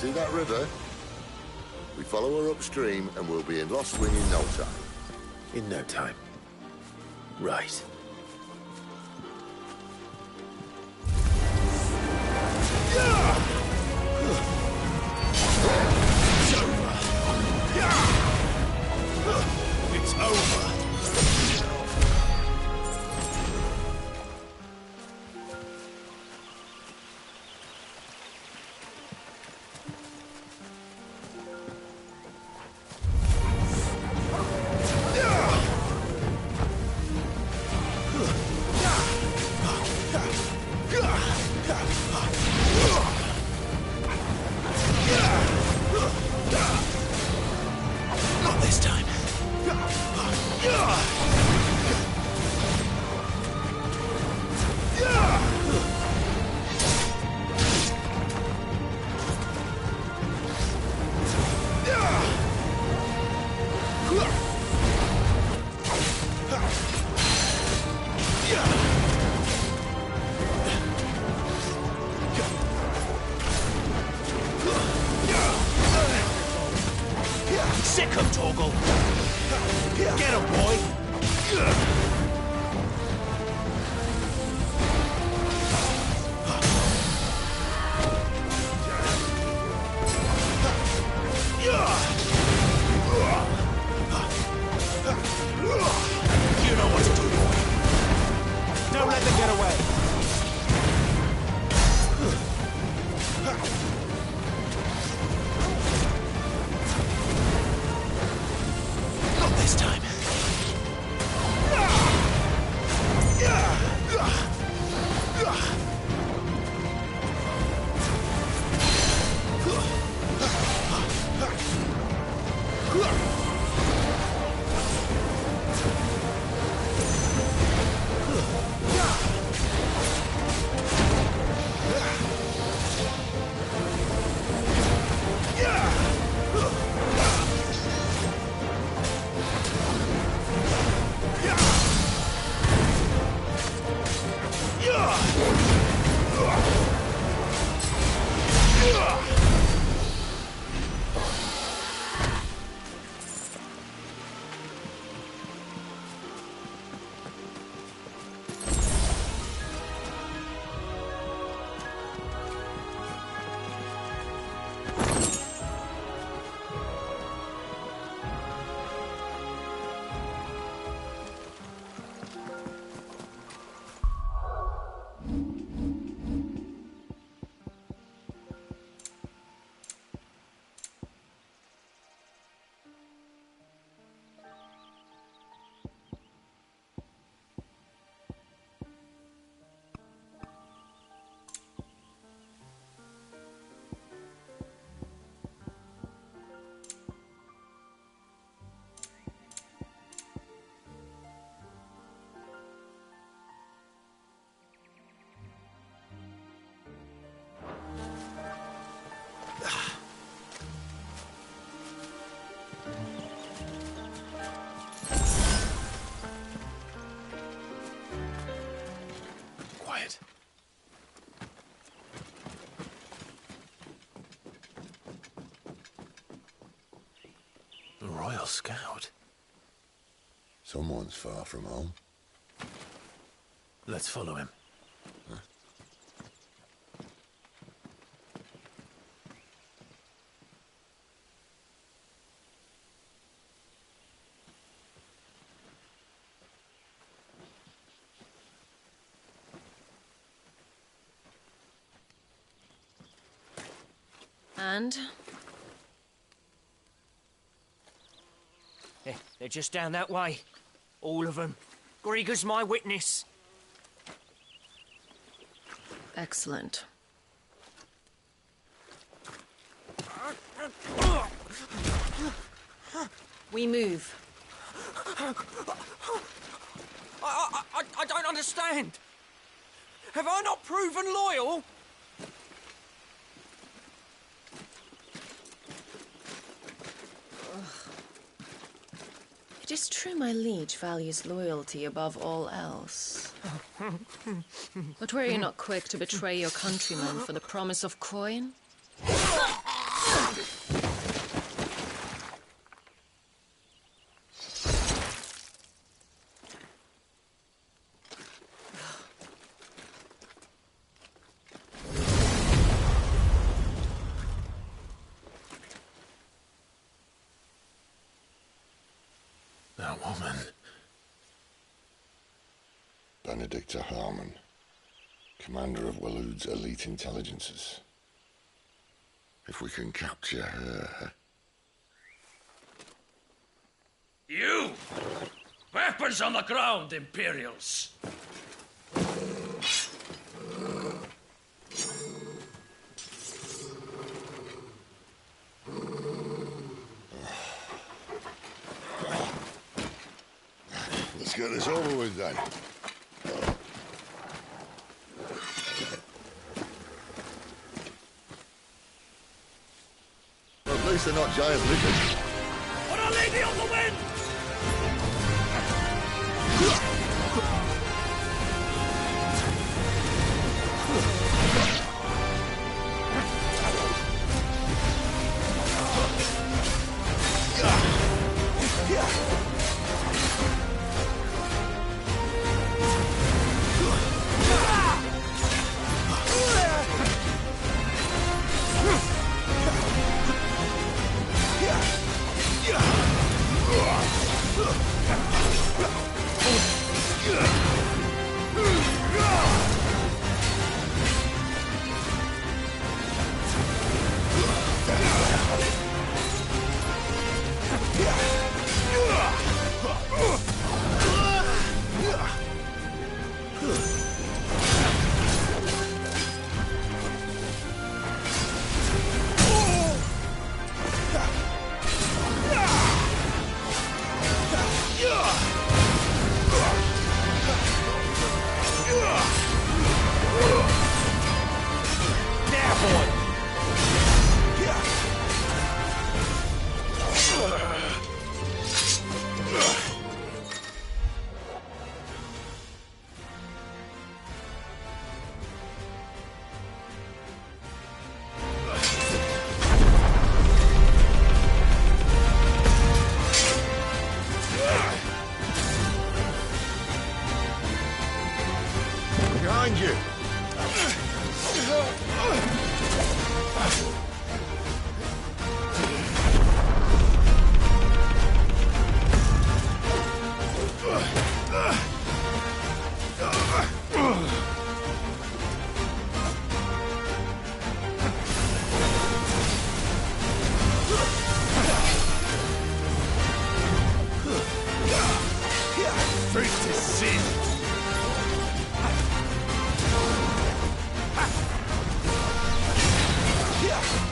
See that river? We follow her upstream and we'll be in Lost Wing in no time. In no time. Right. It's over. Not this time. Sick 'em, Torgal. Get 'em, boy. You know what to do, boy. Don't let them get away. Not this time. Quiet. The Royal Scout. Someone's far from home. Let's follow him. And? They're just down that way. All of them. Grieger's my witness. Excellent. We move. I don't understand. Have I not proven loyal? It is true my liege values loyalty above all else. But were you not quick to betray your countrymen for the promise of coin? That woman. Benedicta Harmon, commander of Waloed's elite intelligences. If we can capture her... You! Weapons on the ground, Imperials! Let's get this over with then. Well, at least they're not giant lizards. For Our Lady of the Wind! Behind you! Fate is sealed. Yeah.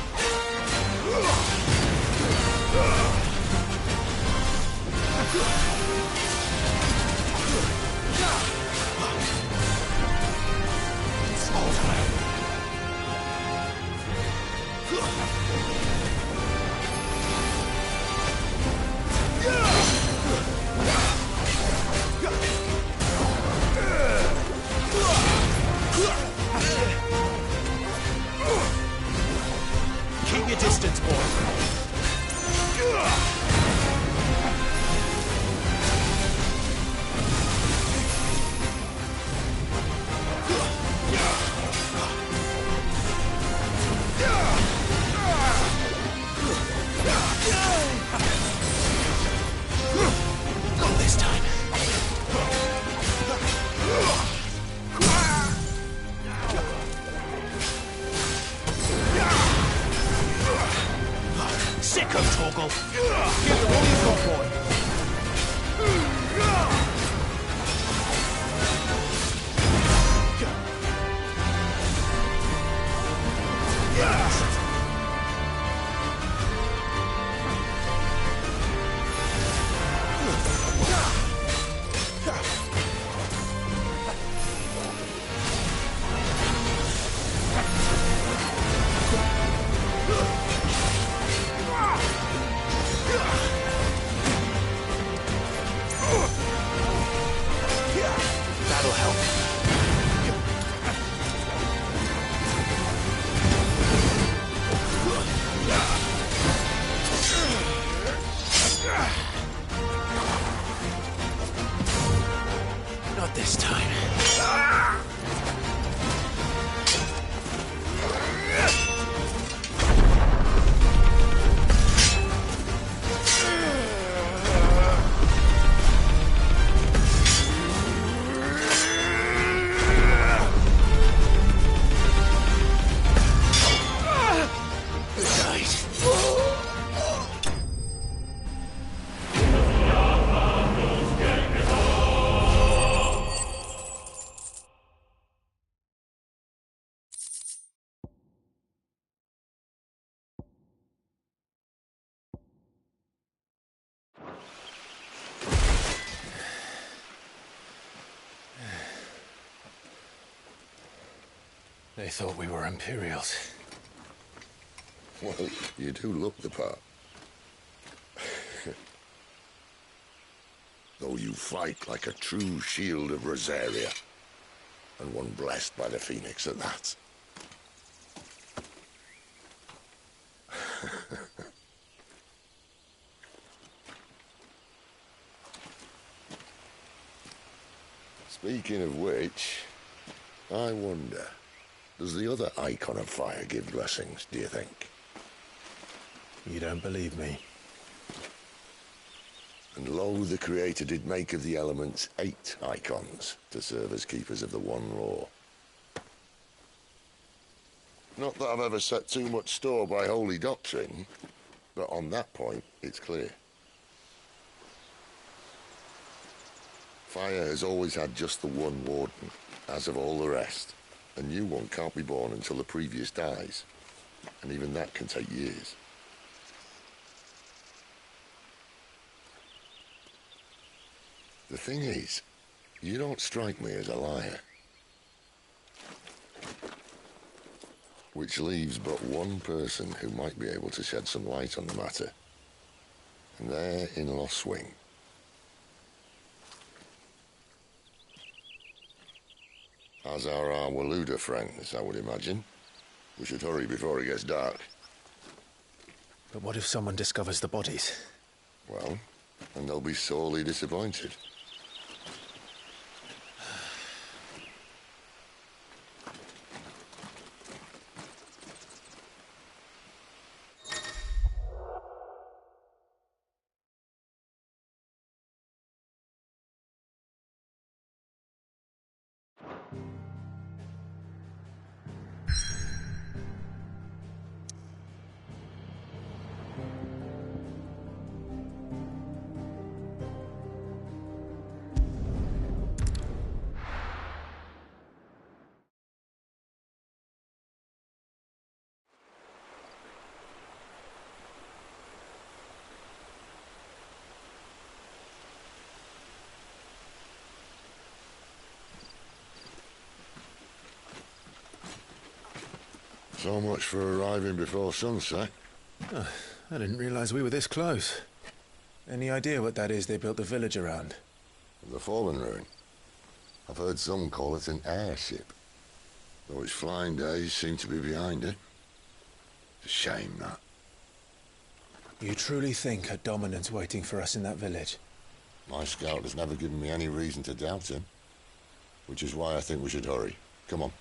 They thought we were Imperials. Well, you do look the part. Though you fight like a true shield of Rosaria. And one blessed by the Phoenix at that. Speaking of which, I wonder, does the other Icon of Fire give blessings, do you think? You don't believe me? And lo, the Creator did make of the elements 8 Icons to serve as keepers of the One Law. Not that I've ever set too much store by holy doctrine, but on that point, it's clear. Fire has always had just the one warden, as of all the rest. A new one can't be born until the previous dies, and even that can take years. The thing is, you don't strike me as a liar. Which leaves but one person who might be able to shed some light on the matter. And they're in Lostwing. As are our Waluda friends, I would imagine. We should hurry before it gets dark. But what if someone discovers the bodies? Well, and they'll be sorely disappointed. So much for arriving before sunset. Oh, I didn't realize we were this close. Any idea what that is they built the village around? The Fallen Ruin. I've heard some call it an airship. Though its flying days seem to be behind it. It's a shame, that. You truly think a Dominant's waiting for us in that village? My scout has never given me any reason to doubt him. Which is why I think we should hurry. Come on.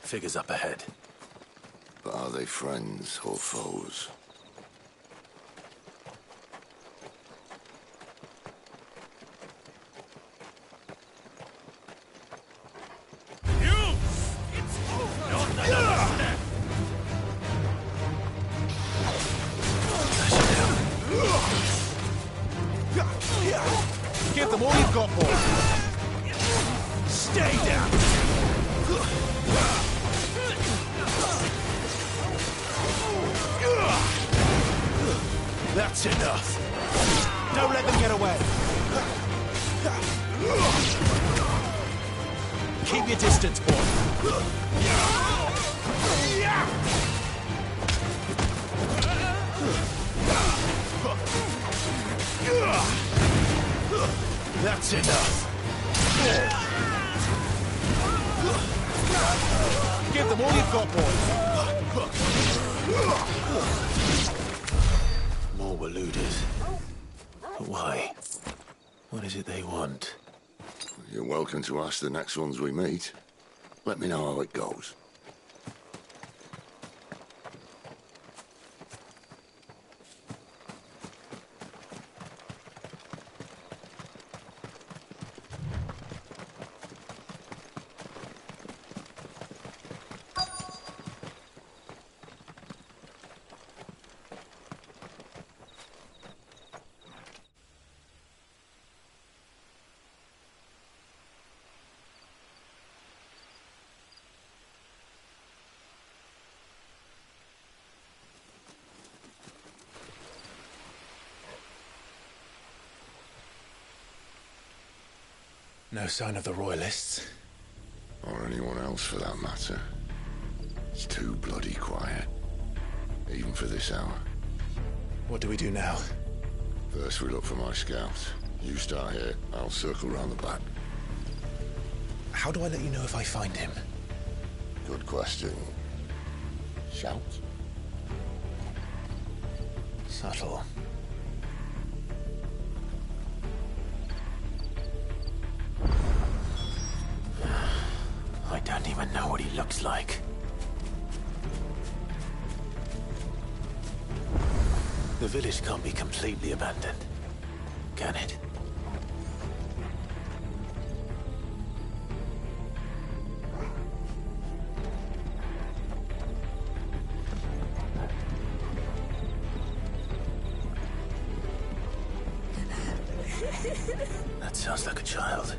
Figures up ahead. But are they friends or foes? Give them all you've got, boy. Stay down. That's enough. Don't let them get away. Keep your distance, boy. That's enough. Give them all you've got, boys. More Waluders. But why? What is it they want? You're welcome to ask the next ones we meet. Let me know how it goes. No sign of the Royalists. Or anyone else for that matter. It's too bloody quiet. Even for this hour. What do we do now? First we look for my scouts. You start here, I'll circle round the back. How do I let you know if I find him? Good question. Shout? Subtle. I don't even know what he looks like. The village can't be completely abandoned, can it? That sounds like a child.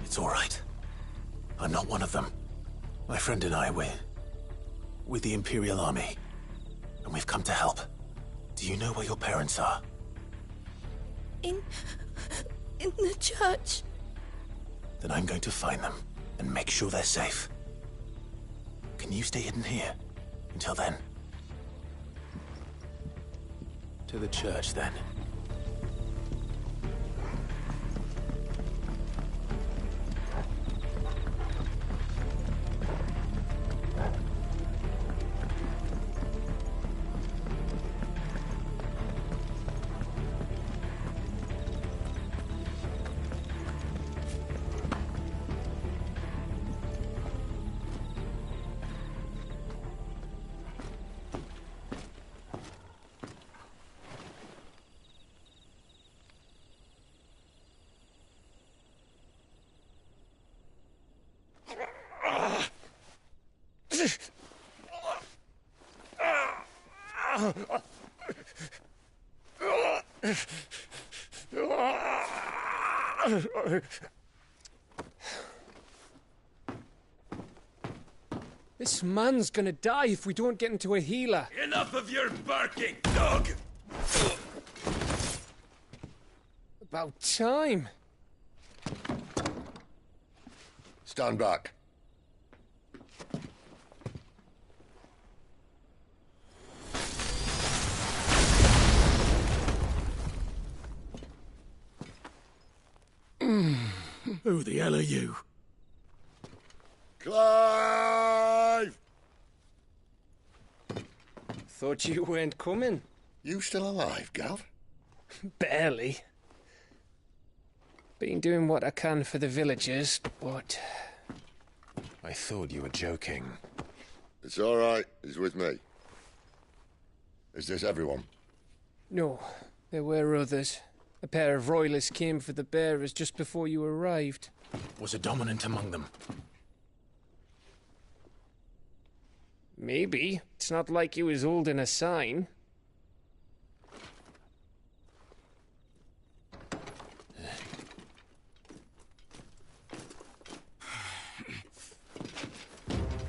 It's all right. I'm not one of them. My friend and I, we're with the Imperial Army. And we've come to help. Do you know where your parents are? In the church. Then I'm going to find them and make sure they're safe. Can you stay hidden here until then? To the church, then. This man's gonna die if we don't get into a healer. Enough of your barking, dog! About time. Stand back. Who the hell are you? Clive! Thought you weren't coming. You still alive, Gav? Barely. Been doing what I can for the villagers, but... I thought you were joking. It's all right. He's with me. Is this everyone? No, there were others. A pair of royalists came for the bearers just before you arrived. Was a dominant among them? Maybe. It's not like he was holding a sign.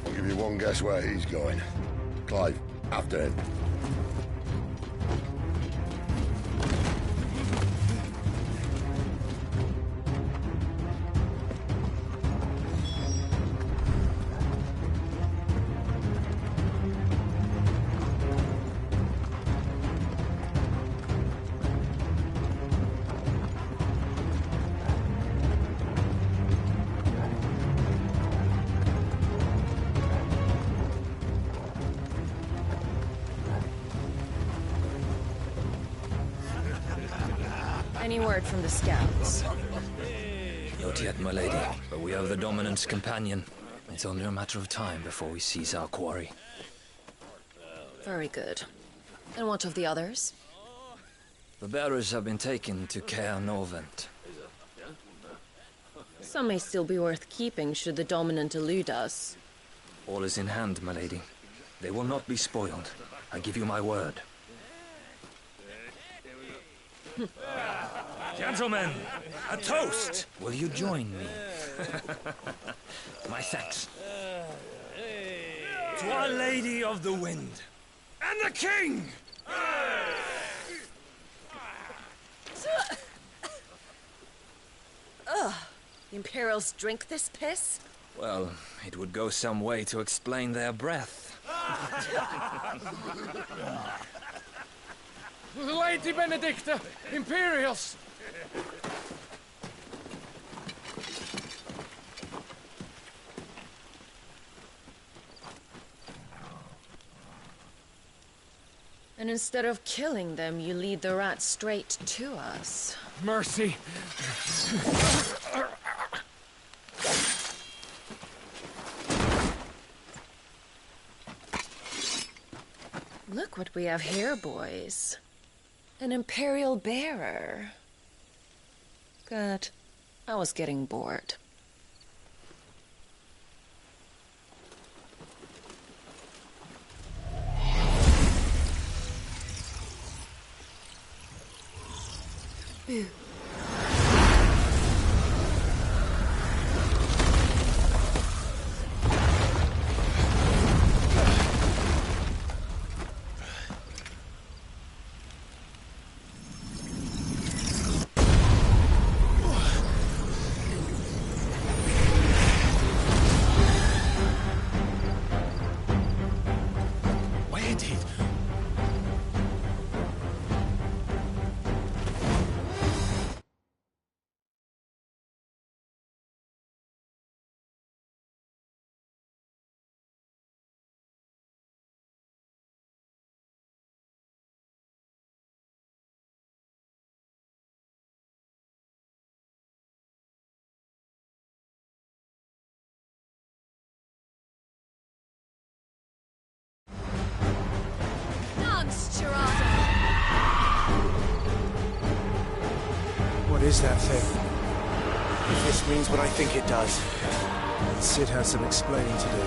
I'll give you one guess where he's going. Clive, after him. Any word from the scouts? Not yet, my lady, but we have the Dominant's companion. It's only a matter of time before we seize our quarry. Very good. And what of the others? The bearers have been taken to Caer Norvent. Some may still be worth keeping should the Dominant elude us. All is in hand, my lady. They will not be spoiled. I give you my word. Gentlemen, a toast! Will you join me? My thanks. To Our Lady of the Wind. And the King! The Imperials drink this piss? Well, it would go some way to explain their breath. Lady Benedicta! Imperials! And instead of killing them, you lead the rats straight to us. Mercy! Look what we have here, boys. An Imperial bearer. Good. I was getting bored. Boo. Where did... What is that thing? If this means what I think it does, Cid has some explaining to do.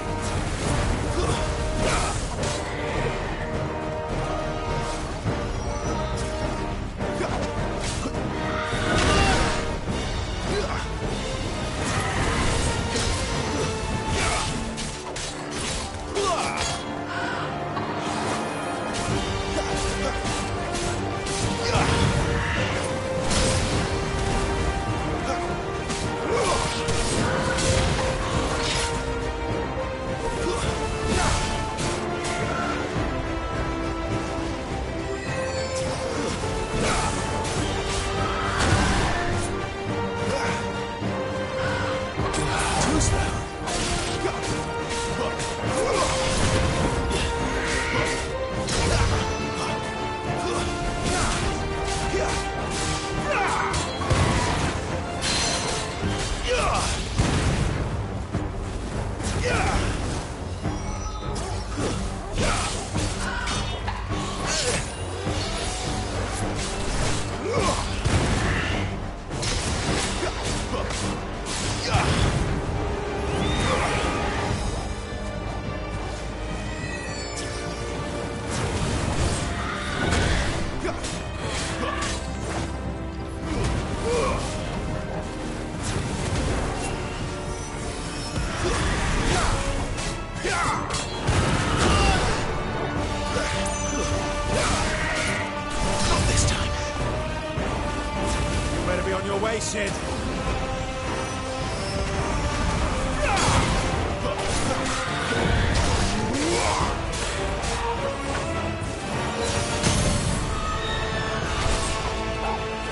Cid.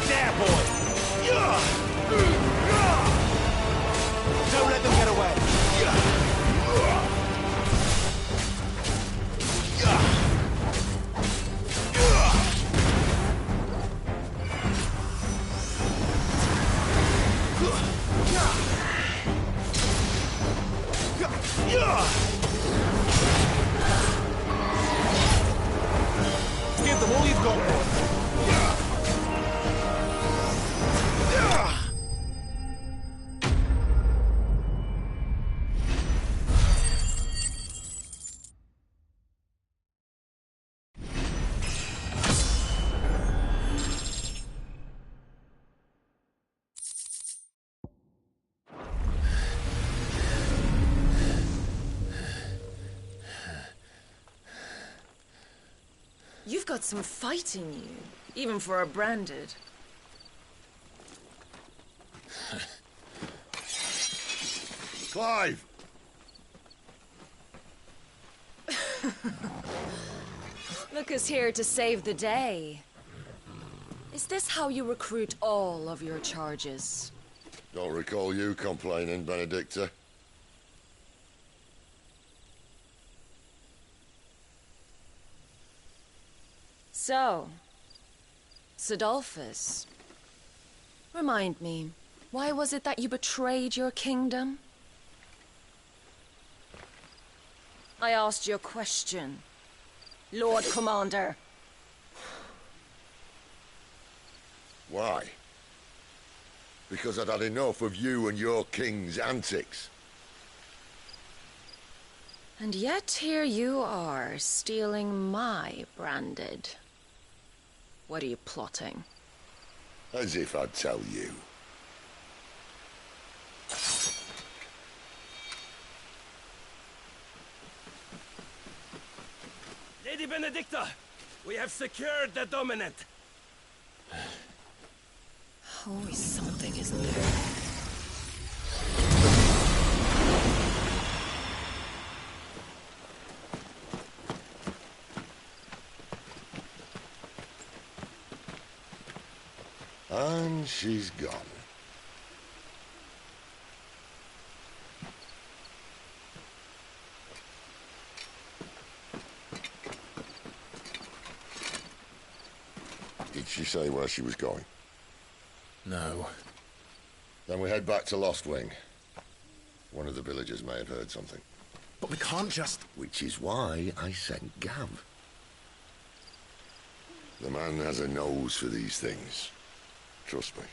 There, boy. Don't let them get away. Give them all you've got, boy. You've got some fight in you, even for a branded. Clive! Look us here to save the day. Is this how you recruit all of your charges? Don't recall you complaining, Benedicta. So, Sidolphus, remind me, why was it that you betrayed your kingdom? I asked you a question, Lord Commander. Why? Because I'd had enough of you and your king's antics. And yet here you are, stealing my branded. What are you plotting? As if I'd tell you. Lady Benedicta, we have secured the Dominant. Always something, isn't there? And she's gone. Did she say where she was going? No. Then we head back to Lost Wing. One of the villagers may have heard something. But we can't just... Which is why I sent Gav. The man has a nose for these things. Trust me.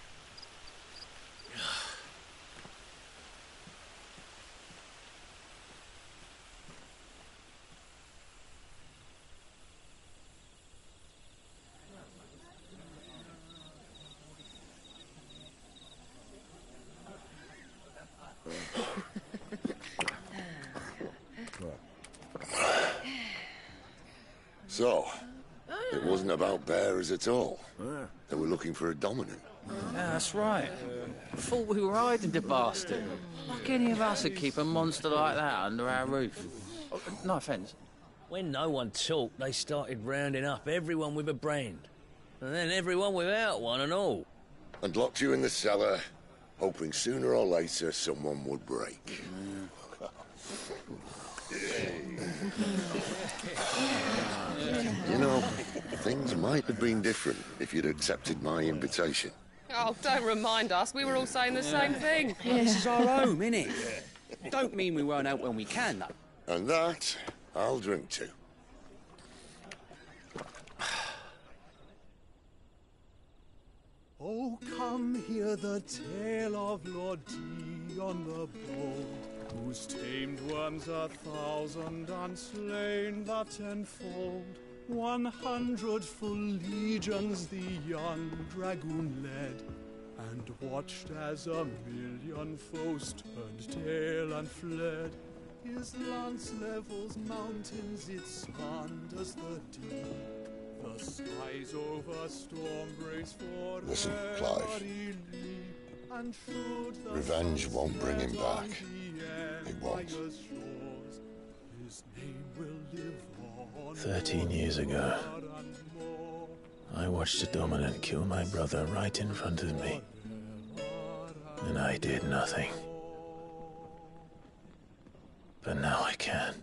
So, it wasn't about bearers at all. They were looking for a dominant. Yeah, that's right. I thought we were hiding the bastard. Like any of us would keep a monster like that under our roof. Oh, no offence. When no one talked, they started rounding up everyone with a brand. And then everyone without one and all. And locked you in the cellar, hoping sooner or later someone would break. You know, things might have been different if you'd accepted my invitation. Oh, don't remind us. We were all saying the same thing. Well, this is our home, innit? Don't mean we won't out when we can, though. And that, I'll drink to. Oh, come hear the tale of Lord Dion the Bold, whose tamed worms 1,000 and slain the tenfold. 100 full legions the young dragoon led, and watched as 1,000,000 foes turned tail and fled. His lance levels mountains, it slanders the deep. The skies over storm brace for Listen, Clive. Revenge won't bring him back. It won't. 13 years ago, I watched a dominant kill my brother right in front of me. And I did nothing. But now I can.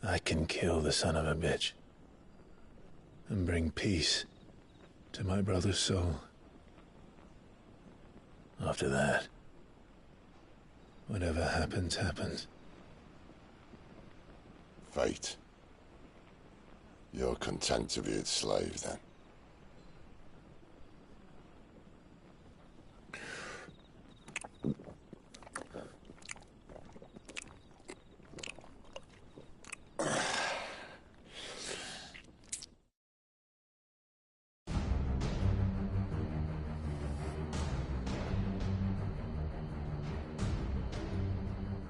I can kill the son of a bitch. And bring peace to my brother's soul. After that, Whatever happens, happens. Fate. You're content to be its slave, then?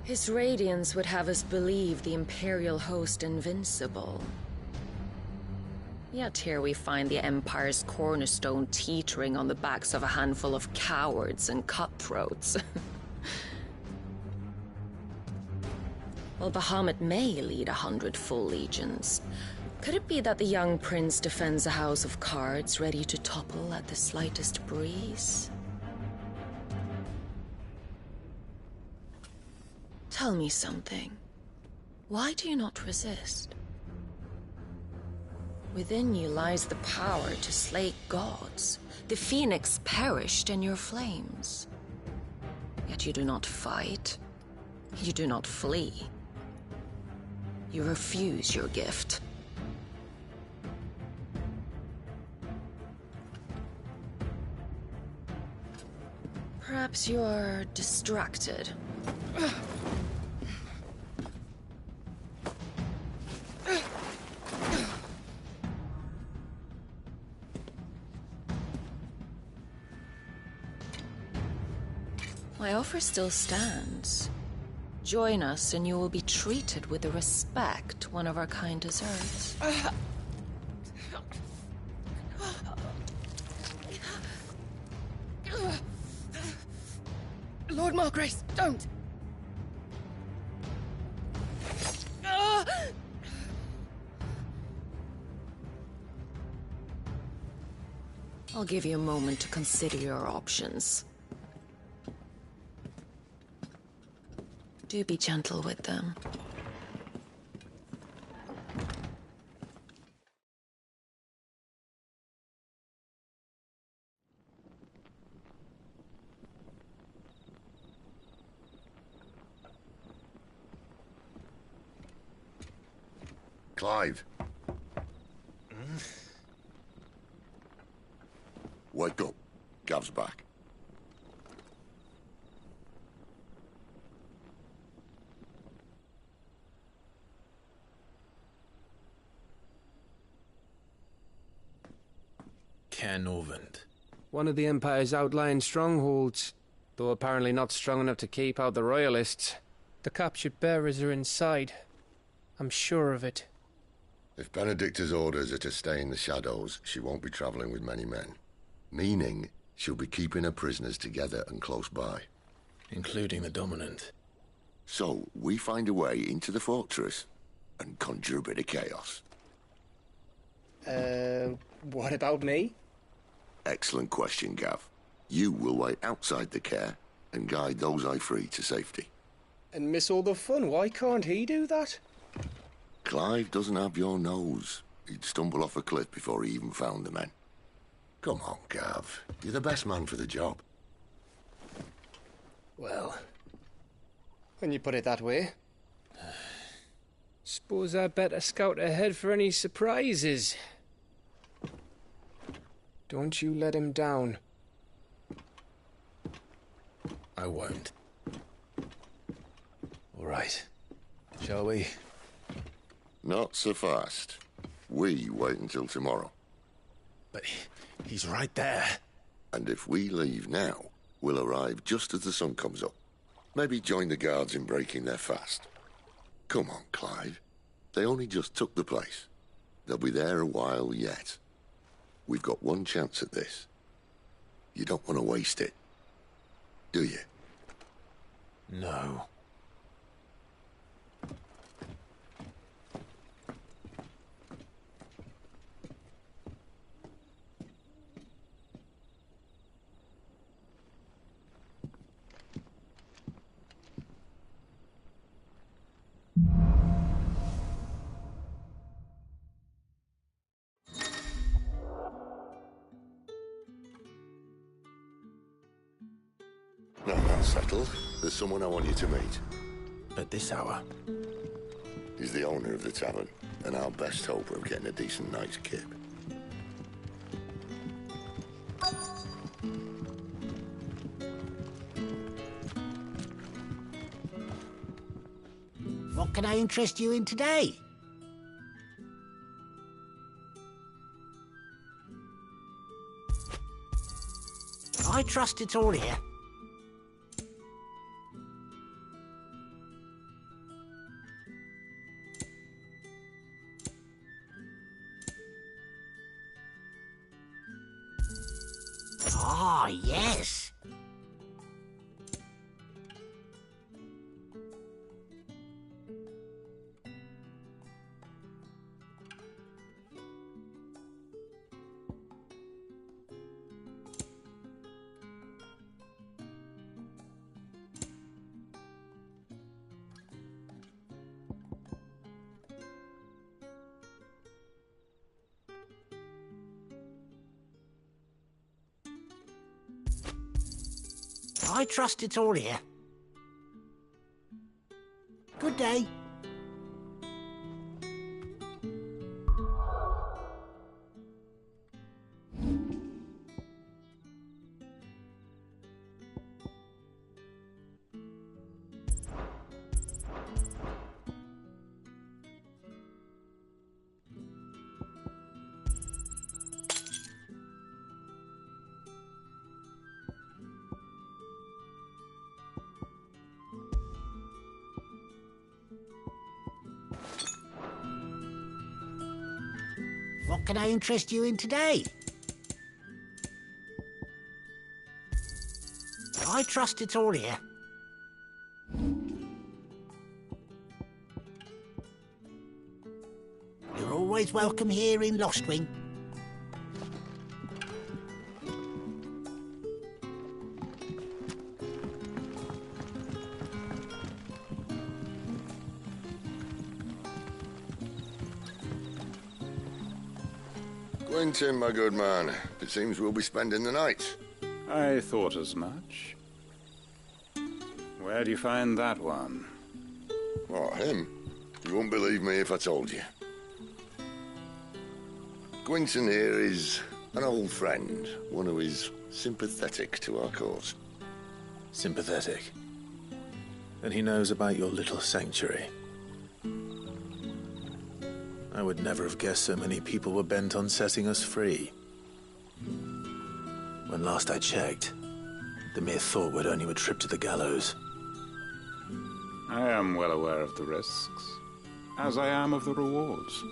His radiance would have us believe the Imperial host invincible. Yet here we find the Empire's cornerstone teetering on the backs of a handful of cowards and cutthroats. While Bahamut may lead 100 full legions, could it be that the young prince defends a house of cards ready to topple at the slightest breeze? Tell me something. Why do you not resist? Within you lies the power to slay gods. The Phoenix perished in your flames. Yet you do not fight. You do not flee. You refuse your gift. Perhaps you're distracted. My offer still stands. Join us and you will be treated with the respect one of our kind deserves. Lord Margrace, don't! I'll give you a moment to consider your options. Do be gentle with them. Clive. Wake up. Gav's back. Caernarvon. One of the Empire's outlying strongholds, though apparently not strong enough to keep out the Royalists. The captured bearers are inside. I'm sure of it. If Benedicta's orders are to stay in the shadows, she won't be traveling with many men. Meaning, she'll be keeping her prisoners together and close by. Including the Dominant. So, we find a way into the fortress and conjure a bit of chaos. What about me? Excellent question, Gav. You will wait outside the care and guide those I free to safety. And miss all the fun. Why can't he do that? Clive doesn't have your nose. He'd stumble off a cliff before he even found the men. Come on, Gav. You're the best man for the job. Well, when you put it that way. Suppose I'd better scout ahead for any surprises. Don't you let him down. I won't. All right. Shall we? Not so fast. We wait until tomorrow. But he's right there. And if we leave now, we'll arrive just as the sun comes up. Maybe join the guards in breaking their fast. Come on, Clive. They only just took the place. They'll be there a while yet. We've got one chance at this. You don't want to waste it, do you? No. Now that's settled. There's someone I want you to meet. At this hour? He's the owner of the tavern, and our best hope of getting a decent night's kip. What can I interest you in today? I trust it's all here. Ah, yes. I trust it's all here. Good day. What can I interest you in today? I trust it's all here. You're always welcome here in Lostwing. Quentin, my good man. It seems we'll be spending the night. I thought as much. Where do you find that one? Oh, him? You wouldn't believe me if I told you. Quentin here is an old friend, one who is sympathetic to our cause. Sympathetic? And he knows about your little sanctuary. I would never have guessed so many people were bent on setting us free. When last I checked, the mere thought would earn you a trip to the gallows. I am well aware of the risks, as I am of the rewards.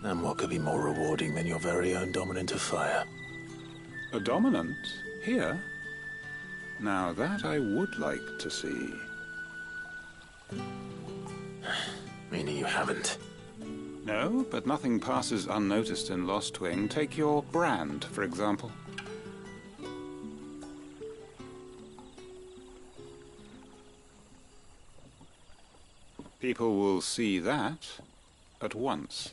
And what could be more rewarding than your very own dominant of fire? A dominant? Here? Now that I would like to see. Meaning you haven't? No, but nothing passes unnoticed in Lostwing. Take your brand, for example. People will see that at once.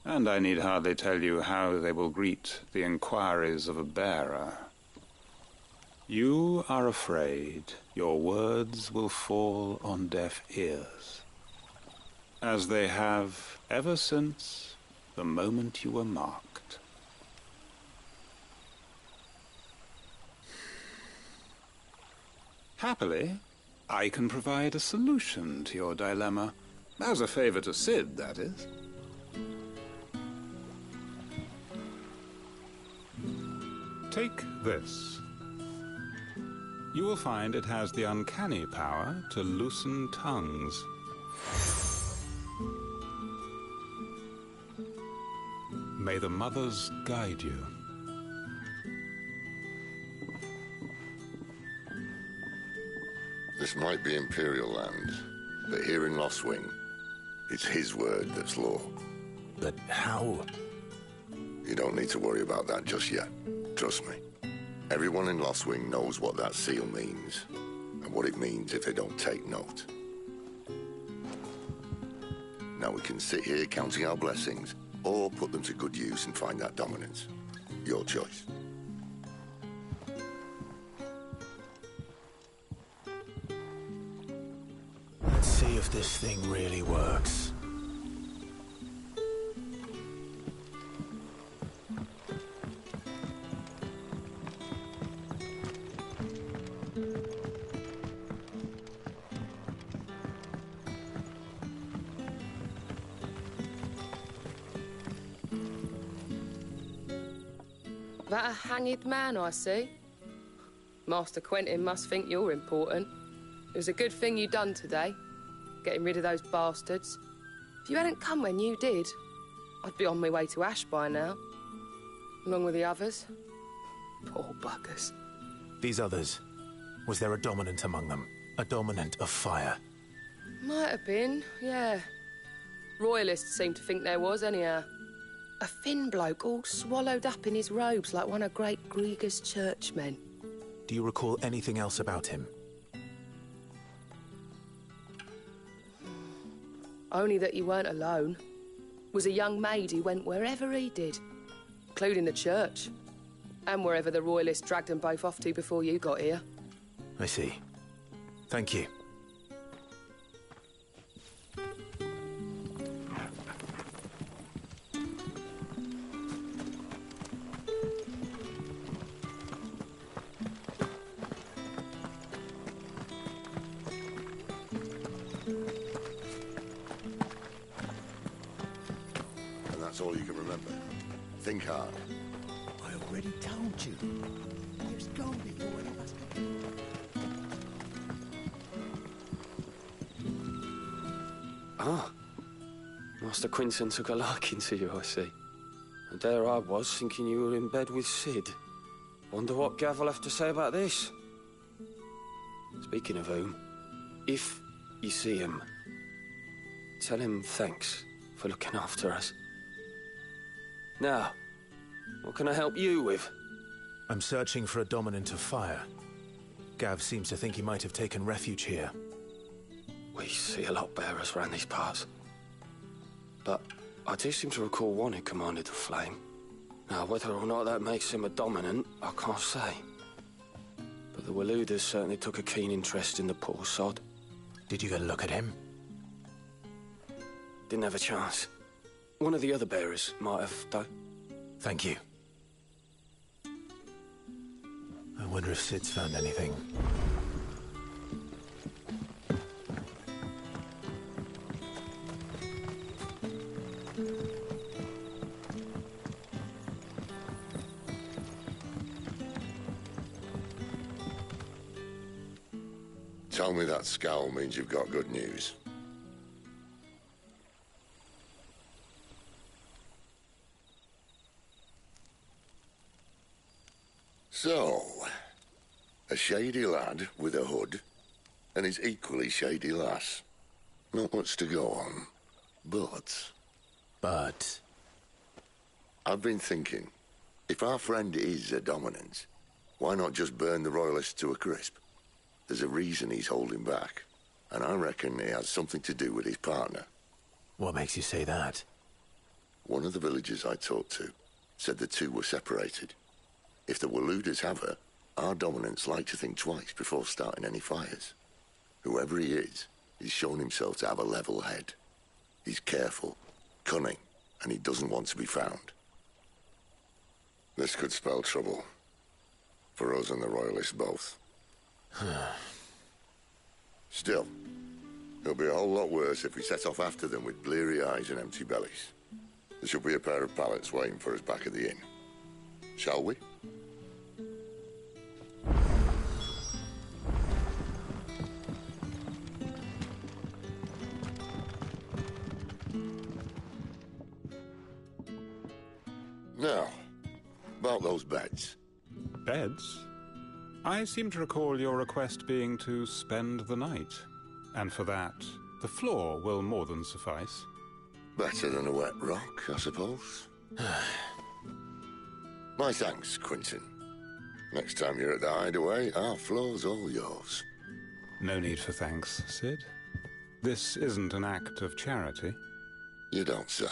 And I need hardly tell you how they will greet the inquiries of a bearer. You are afraid your words will fall on deaf ears, as they have ever since the moment you were marked. Happily, I can provide a solution to your dilemma, as a favor to Cid, that is. Take this. You will find it has the uncanny power to loosen tongues. May the mothers guide you. This might be Imperial land, but here in Lostwing, it's his word that's law. But how? You don't need to worry about that just yet. Trust me. Everyone in Lostwing knows what that seal means, and what it means if they don't take note. Now we can sit here counting our blessings, or put them to good use and find that dominance. Your choice. see if this thing really works. That a hanged man I see? Master Quentin must think you're important. It was a good thing you done today, getting rid of those bastards. If you hadn't come when you did, I'd be on my way to Ash by now, along with the others. Poor buggers. These others, was there a dominant among them? A dominant of fire? Might have been, yeah. Royalists seem to think there was, anyhow. A thin bloke all swallowed up in his robes like one of Great Grieger's churchmen. Do you recall anything else about him? Only that he weren't alone. Was a young maid who went wherever he did, including the church, and wherever the Royalists dragged them both off to before you got here. I see. Thank you. That's all you can remember. Think hard. I already told you. There's gone before any of us. Ah. Master Quinton took a liking to you, I see. And there I was, thinking you were in bed with Sid. Wonder what Gav will have to say about this. Speaking of whom, if you see him, tell him thanks for looking after us. Now, what can I help you with? I'm searching for a dominant of fire. Gav seems to think he might have taken refuge here. We see a lot bearers around these parts. But I do seem to recall one who commanded the flame. Now, whether or not that makes him a dominant, I can't say. But the Waluders certainly took a keen interest in the poor sod. Did you get a look at him? Didn't have a chance. One of the other bearers might have, though. Thank you. I wonder if Sid's found anything. Tell me that scowl means you've got good news. So, a shady lad with a hood, and his equally shady lass. Not much to go on, but... I've been thinking, if our friend is a dominant, why not just burn the Royalists to a crisp? There's a reason he's holding back, and I reckon he has something to do with his partner. What makes you say that? One of the villagers I talked to said the two were separated. If the Waluders have her, our dominants like to think twice before starting any fires. Whoever he is, he's shown himself to have a level head. He's careful, cunning, and he doesn't want to be found. This could spell trouble. For us and the Royalists both. Still, it'll be a whole lot worse if we set off after them with bleary eyes and empty bellies. There should be a pair of pallets waiting for us back at the inn. Shall we? Now, about those beds. Beds? I seem to recall your request being to spend the night. And for that, the floor will more than suffice. Better than a wet rock, I suppose. My thanks, Quinton. Next time you're at the Hideaway, our floor's all yours. No need for thanks, Sid. This isn't an act of charity. You don't say.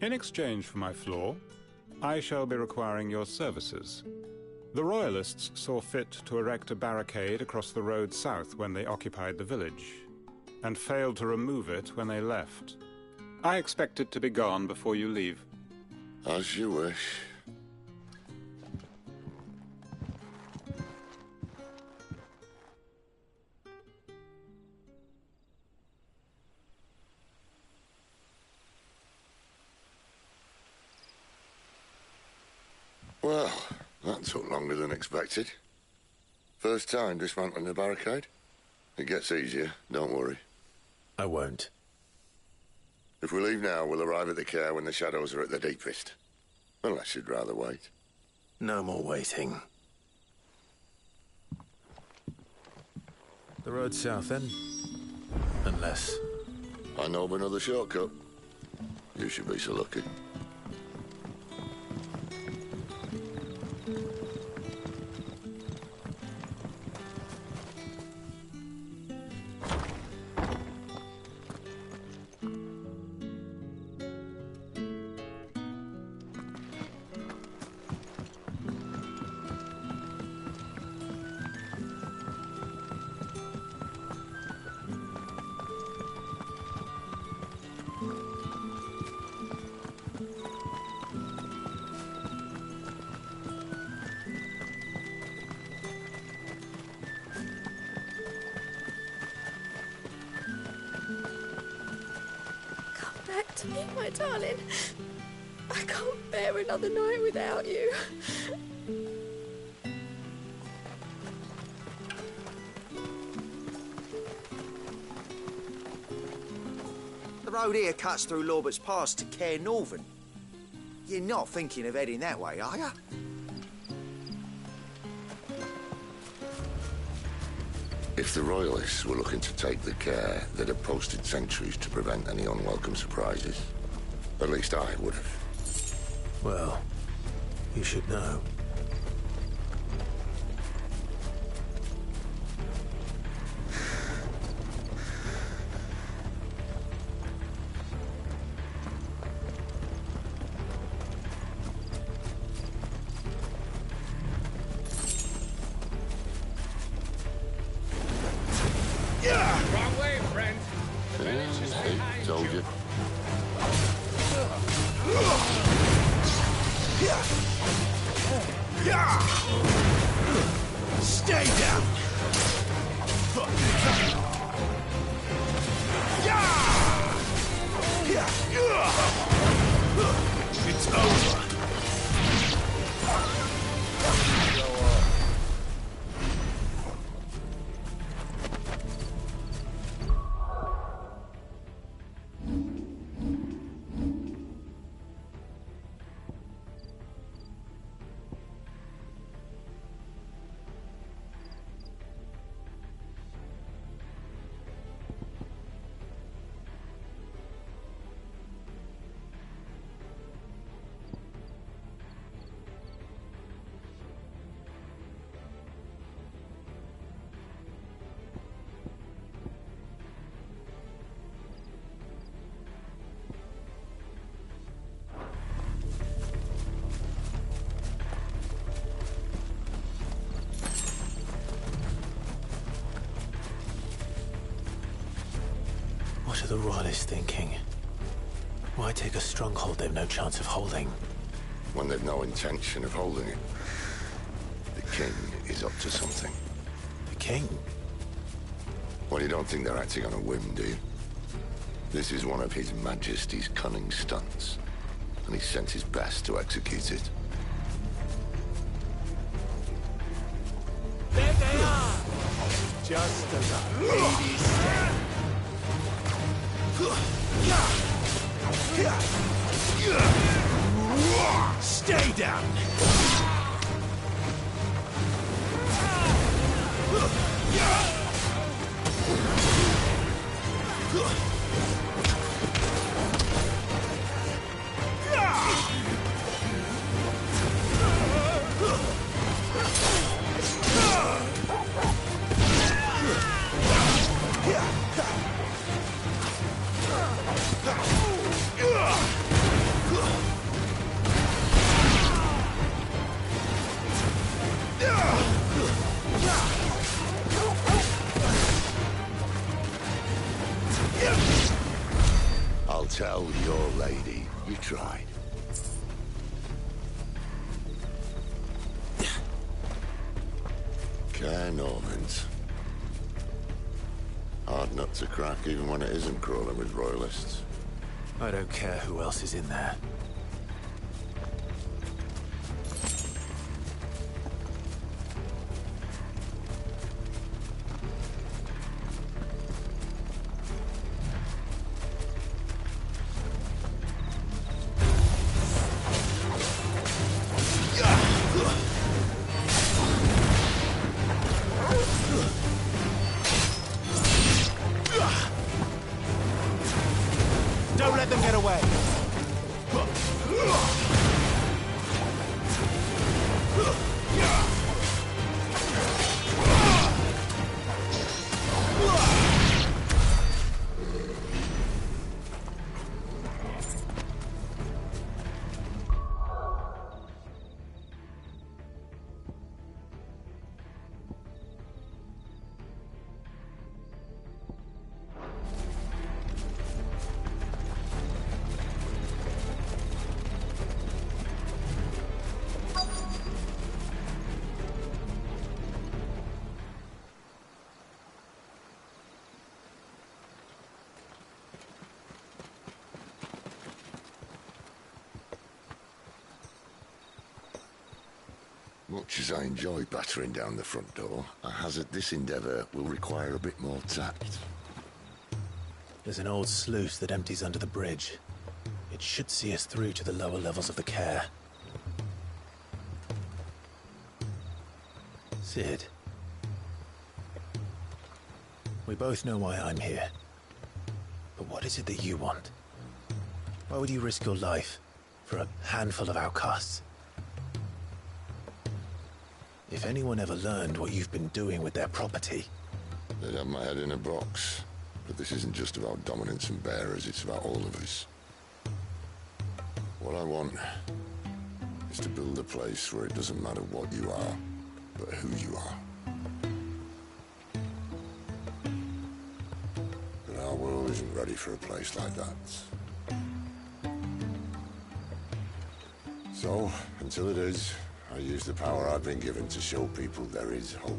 In exchange for my floor, I shall be requiring your services. The Royalists saw fit to erect a barricade across the road south when they occupied the village. and failed to remove it when they left. I expect it to be gone before you leave. As you wish. Well, that took longer than expected. First time dismantling the barricade? It gets easier, don't worry. I won't. If we leave now, we'll arrive at the Care when the shadows are at their deepest. Unless you'd rather wait. No more waiting. The road south, then? Unless... I know of another shortcut. You should be so lucky. Back to me, my darling. I can't bear another night without you. The road here cuts through Lorbert's Pass to Care Northern. You're not thinking of heading that way, are you? If the Royalists were looking to take the Care, they'd have posted sentries to prevent any unwelcome surprises. At least I would have. Well, you should know. Wrong way, friend. The village is behind Told you. Stay down! It's over. What are the Royalists thinking? Why take a stronghold they've no chance of holding? When they've no intention of holding it. The King is up to something. The King? Well, you don't think they're acting on a whim, do you? This is one of His Majesty's cunning stunts, and he's sent his best to execute it. There they are! Just as our lady said. Stay down! tell your lady you tried. Caer Norvins. Hard nut to crack, even when it isn't crawling with royalists. I don't care who else is in there. Don't let them get away! Much as I enjoy battering down the front door, I hazard this endeavour will require a bit more tact. There's an old sluice that empties under the bridge. It should see us through to the lower levels of the Caer. Cid. We both know why I'm here. But what is it that you want? Why would you risk your life for a handful of outcasts? If anyone ever learned what you've been doing with their property... They'd have my head in a box. But this isn't just about dominance and bearers, it's about all of us. What I want is to build a place where it doesn't matter what you are, but who you are. But our world isn't ready for a place like that. So, until it is, I use the power I've been given to show people there is hope.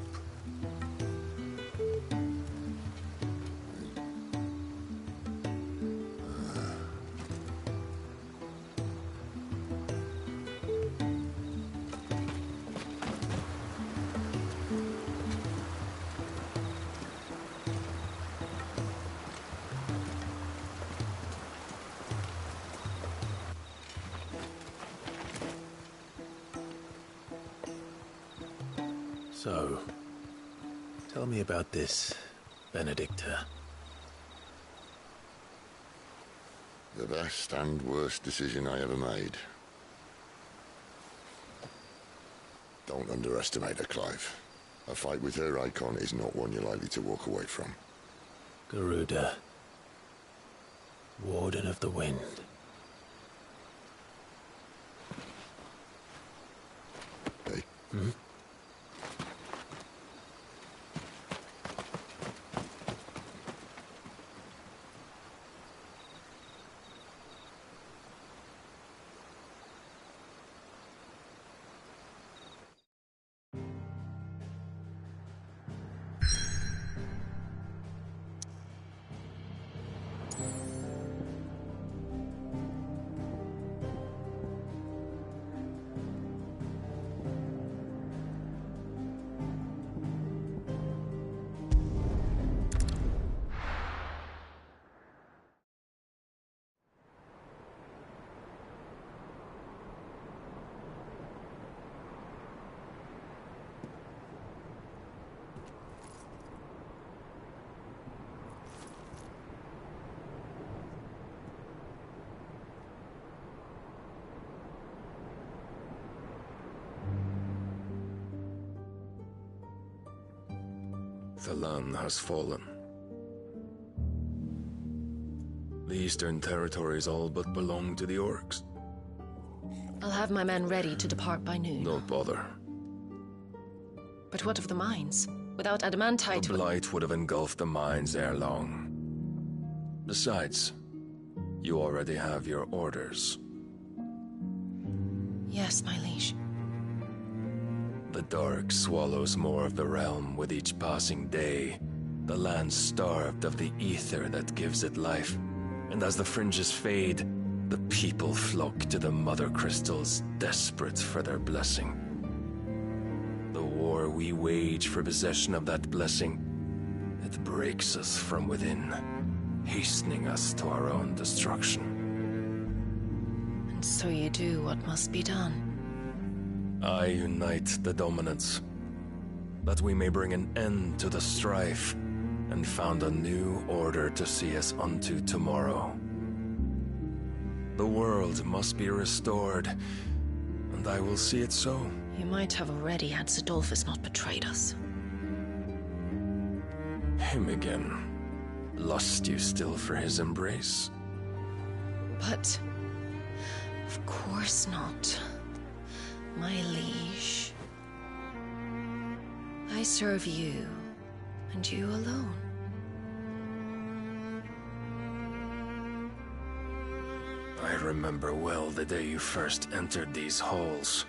So, tell me about this, Benedicta. The best and worst decision I ever made. Don't underestimate her, Clive. A fight with her icon is not one you're likely to walk away from. Garuda. Warden of the Wind. Hey. Hmm? The land has fallen. The Eastern Territories all but belong to the Orcs. I'll have my men ready to depart by noon. Don't bother. But what of the mines? Without adamantite... The Blight would have engulfed the mines ere long. Besides, You already have your orders. Yes, my liege. The dark swallows more of the realm with each passing day. The land starved of the ether that gives it life. And as the fringes fade, the people flock to the mother crystals, desperate for their blessing. The war we wage for possession of that blessing, it breaks us from within, hastening us to our own destruction. And so you do what must be done. I unite the dominants, that we may bring an end to the strife, and found a new order to see us unto tomorrow. The world must be restored, and I will see it so. You might have already had Zidolphus not betrayed us. Him again. Lust you still for his embrace? But... of course not. My liege. I serve you, and you alone. I remember well the day you first entered these halls.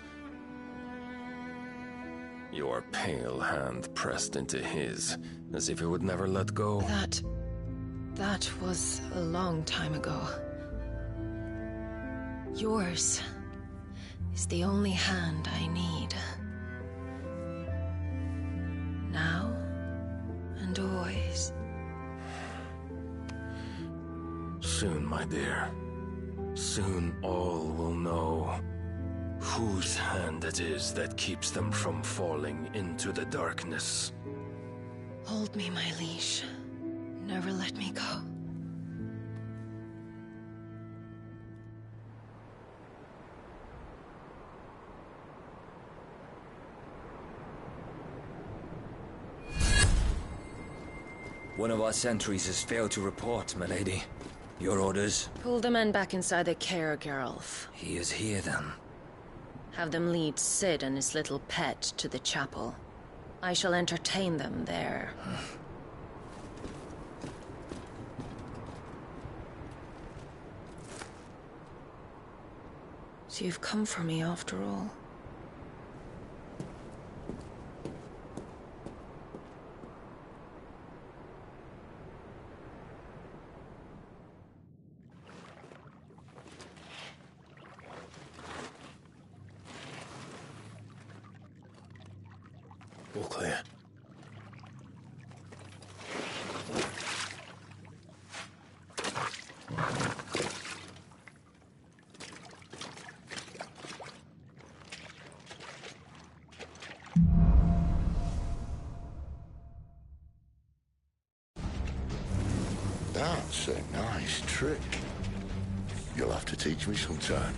Your pale hand pressed into his, as if it would never let go. That was a long time ago. Yours is the only hand I need. Now and always. Soon, my dear. Soon all will know whose hand it is that keeps them from falling into the darkness. Hold me, my liege. Never let me go. One of our sentries has failed to report, milady. Your orders? Pull the men back inside the care, Geralf. He is here, then. Have them lead Cid and his little pet to the chapel. I shall entertain them there. So you've come for me after all. All clear. That's a nice trick. You'll have to teach me sometime.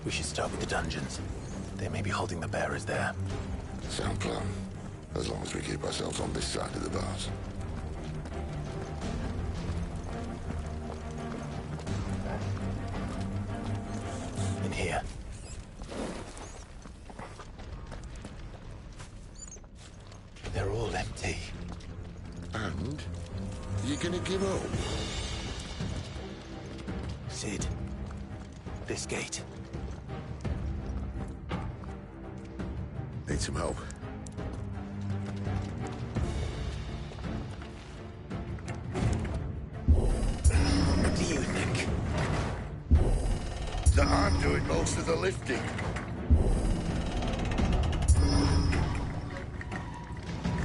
We should start with the dungeons. They may be holding the bearers there. Sound plan. As long as we keep ourselves on this side of the bars. In here. They're all empty. And? You gonna give up? Cid. This gate. Need some help. What do you think? That I'm doing most of the lifting.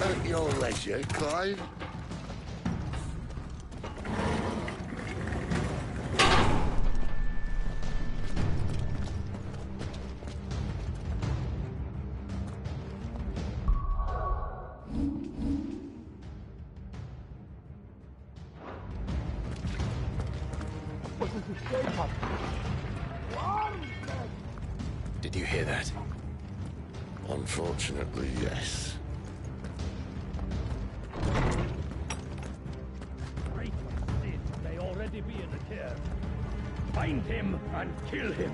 At your leisure, Clive. Did you hear that? Unfortunately, yes. They already be in the care. Find him and kill him.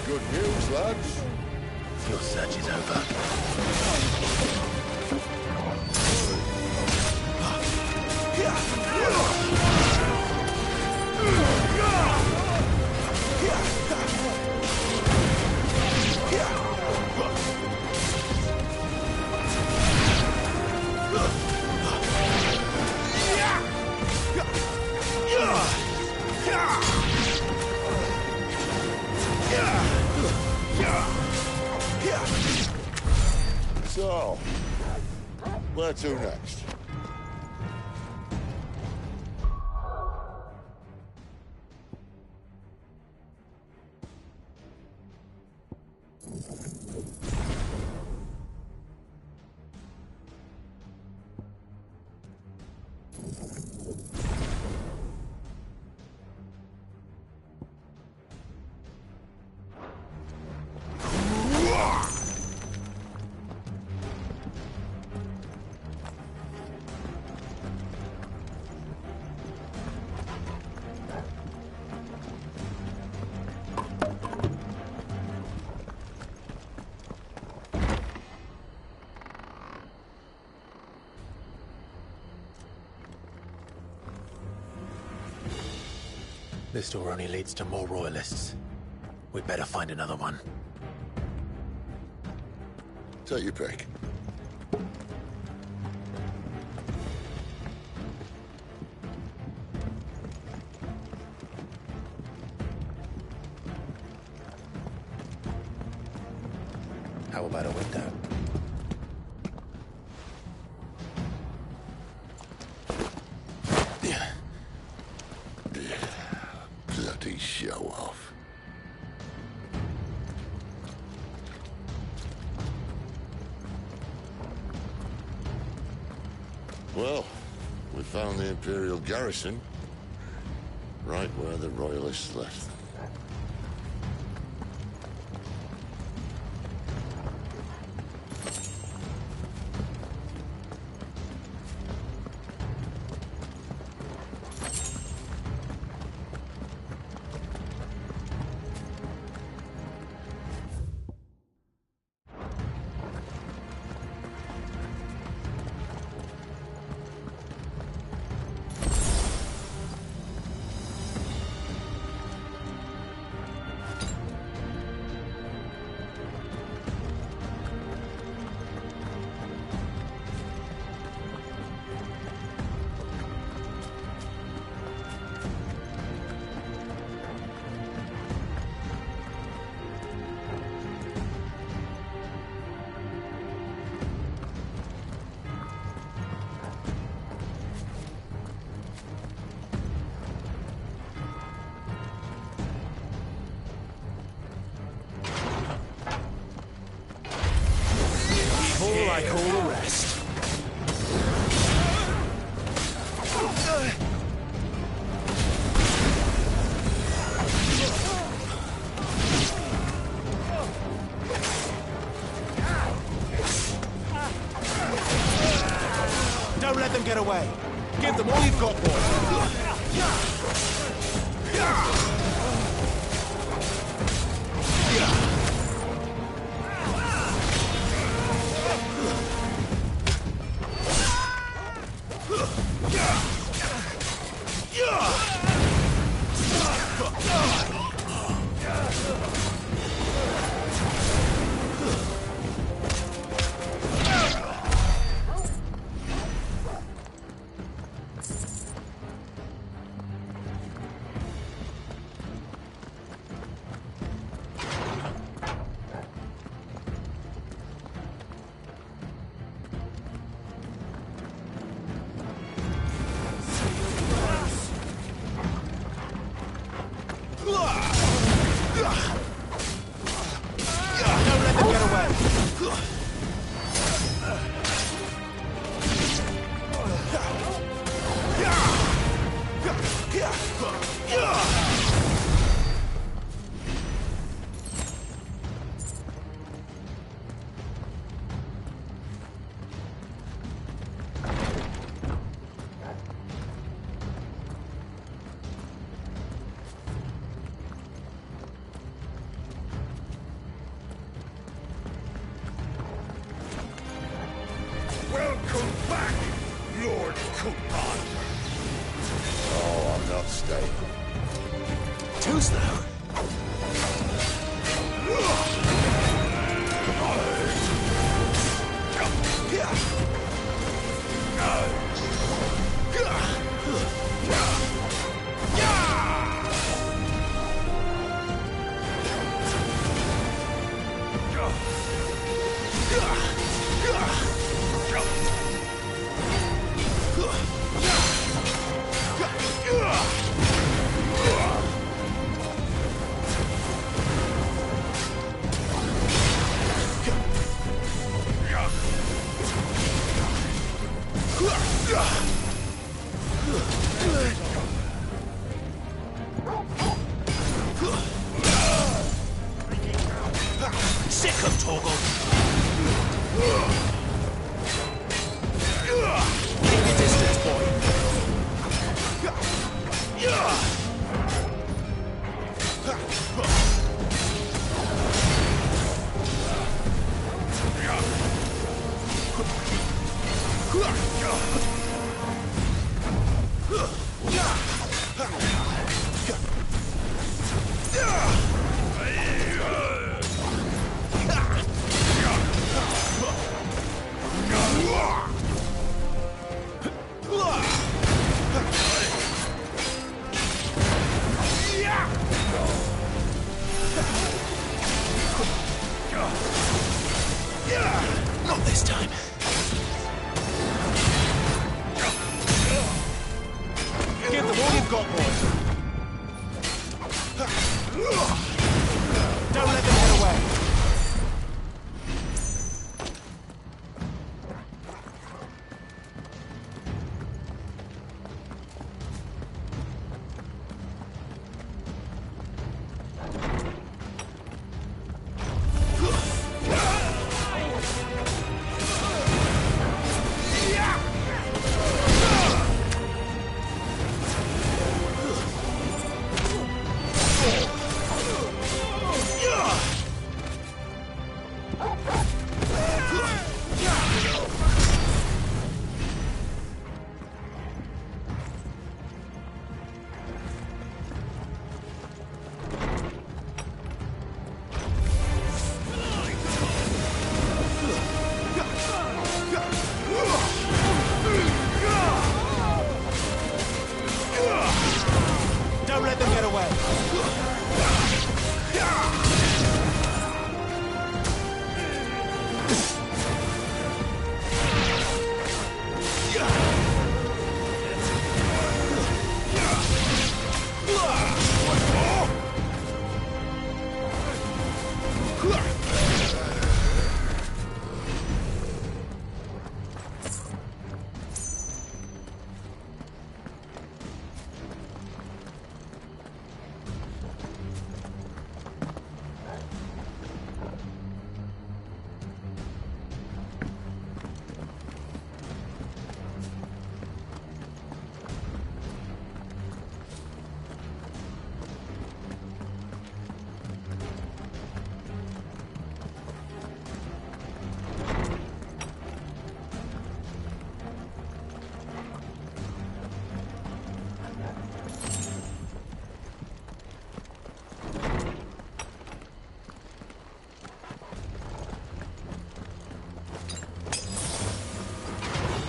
Good news, lads. Your search is over. So, where to next? This door only leads to more royalists. We'd better find another one. Take your pick. How about a window? Bloody show off. Well, we found the Imperial garrison, right where the Royalists left them. Like all the rest. Don't let them get away. Give them all you've got, boys. back, Lord Coupon! Oh, I'm not staying. Too slow. Sick of Torgal! Keep your distance, boy. Not this time. Give them all you've got, boys. Don't let them get away. Don't let them get away.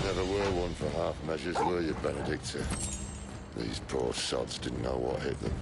Never were one for half measures, were you, Benedicta? These poor sods didn't know what hit them.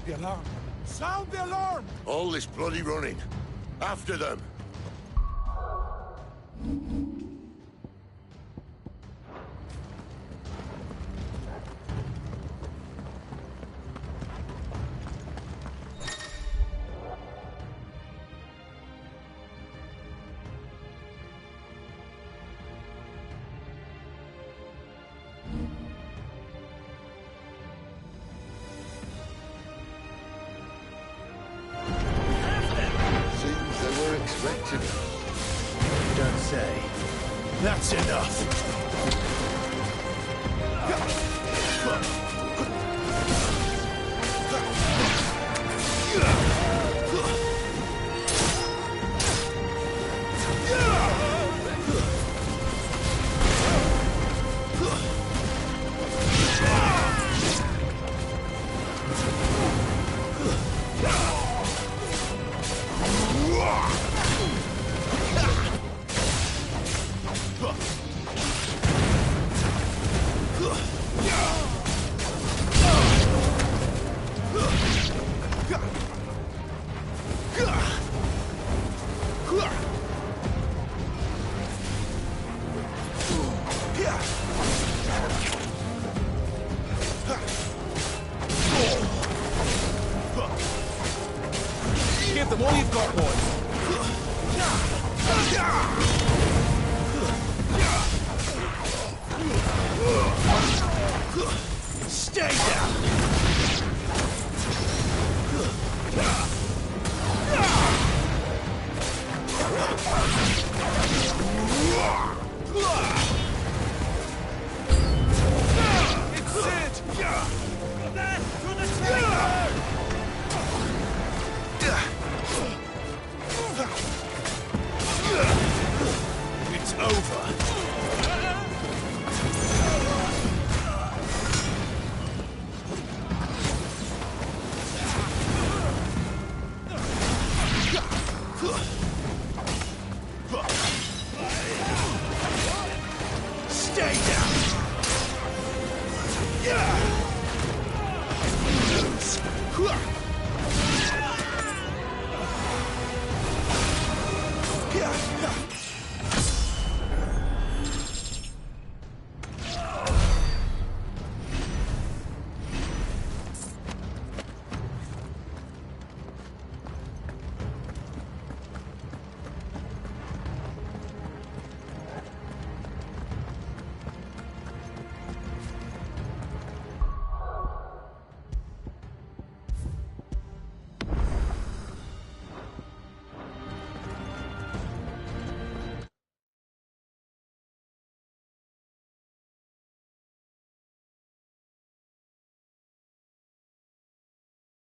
The alarm! Sound the alarm! All this bloody running. After them! wrecked it. You don't say. That's enough. Give them all you've got, boys. Stay down!